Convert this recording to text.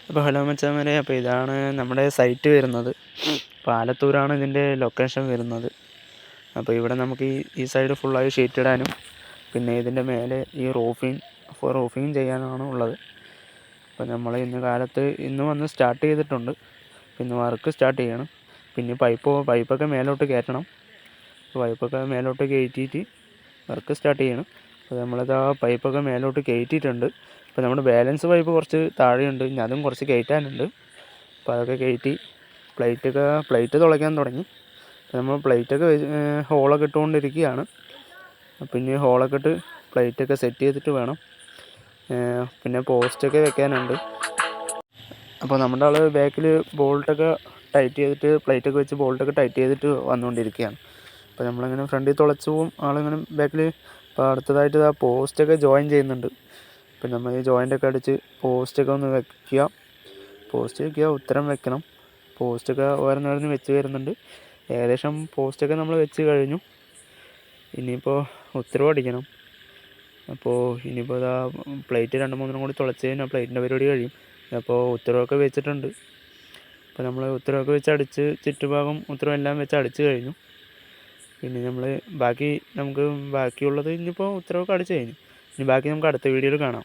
അപ്പോൾ ഹലോ മച്ചാന്മാരെ, അപ്പോൾ ഇതാണ് നമ്മുടെ സൈറ്റ് വരുന്നത്. പാലത്തൂരാണ് ഇതിൻ്റെ ലൊക്കേഷൻ വരുന്നത്. അപ്പോൾ ഇവിടെ നമുക്ക് ഈ സൈഡ് ഫുള്ളായി ഷീറ്റ് ഇടാനും പിന്നെ ഇതിൻ്റെ മേലെ ഈ റൂഫിങ് ചെയ്യാനാണ് ഉള്ളത്. അപ്പോൾ നമ്മൾ ഇന്ന് വന്ന് സ്റ്റാർട്ട് ചെയ്തിട്ടുണ്ട്. പിന്നെ വർക്ക് സ്റ്റാർട്ട് ചെയ്യണം. പിന്നെ പൈപ്പൊക്കെ മേലോട്ട് കയറ്റണം. പൈപ്പൊക്കെ മേലോട്ട് കയറ്റിയിട്ട് വർക്ക് സ്റ്റാർട്ട് ചെയ്യണം. അപ്പോൾ നമ്മളിത് ആ പൈപ്പൊക്കെ മേലോട്ട് കയറ്റിയിട്ടുണ്ട്. അപ്പോൾ നമ്മുടെ ബാലൻസ് പൈപ്പ് കുറച്ച് താഴെയുണ്ട്, ഇനി അതും കുറച്ച് കയറ്റാനുണ്ട്. അപ്പോൾ അതൊക്കെ കയറ്റി പ്ലേറ്റ് തുളയ്ക്കാൻ തുടങ്ങി. അപ്പോൾ നമ്മൾ പ്ലേറ്റൊക്കെ ഹോളൊക്കെ ഇട്ടുകൊണ്ടിരിക്കുകയാണ്. പിന്നെ ഹോളൊക്കെ ഇട്ട് പ്ലേറ്റൊക്കെ സെറ്റ് ചെയ്തിട്ട് വേണം. പിന്നെ പോസ്റ്റൊക്കെ വെക്കാനുണ്ട്. അപ്പോൾ നമ്മുടെ ആൾ ബാക്കിൽ ബോൾട്ടൊക്കെ ടൈറ്റ് ചെയ്തിട്ട് പ്ലേറ്റൊക്കെ വെച്ച് ബോൾട്ടൊക്കെ ടൈറ്റ് ചെയ്തിട്ട് വന്നുകൊണ്ടിരിക്കുകയാണ്. അപ്പോൾ നമ്മളിങ്ങനെ ഫ്രണ്ടിൽ തുളച്ച് പോവും, ആളിങ്ങനെ ബാക്കിൽ. അപ്പോൾ അടുത്തതായിട്ട് ആ പോസ്റ്റൊക്കെ ജോയിൻ ചെയ്യുന്നുണ്ട്. പിന്നെ നമ്മൾ ഈ ജോയിൻ്റൊക്കെ അടിച്ച് പോസ്റ്റൊക്കെ ഒന്ന് വയ്ക്കുക, ഉത്തരം വെക്കണം. പോസ്റ്റൊക്കെ ഓരോന്നോരോന്ന് വെച്ച് വരുന്നുണ്ട്. ഏകദേശം പോസ്റ്റൊക്കെ നമ്മൾ വെച്ച് കഴിഞ്ഞു. ഇനിയിപ്പോൾ ഉത്തരവ് അടിക്കണം. അപ്പോൾ ഇനിയിപ്പോൾ ഇതാ പ്ലേറ്റ് 2-3 കൂടി തുളച്ച് കഴിഞ്ഞാൽ പ്ലേറ്റിൻ്റെ പരിപാടി കഴിയും. അപ്പോൾ ഉത്തരവൊക്കെ വെച്ചിട്ടുണ്ട്. അപ്പോൾ നമ്മൾ ഉത്തരവൊക്കെ വെച്ച് അടിച്ച് ചുറ്റുഭാഗം ഉത്തരവെല്ലാം വെച്ച് അടിച്ച് കഴിഞ്ഞു. പിന്നെ നമുക്ക് ബാക്കിയുള്ളത് ഇനിയിപ്പോൾ ഉത്തരവൊക്കെ അടിച്ച് കഴിഞ്ഞു. ഇനി ബാക്കി നമുക്ക് അടുത്ത വീഡിയോയിൽ കാണാം.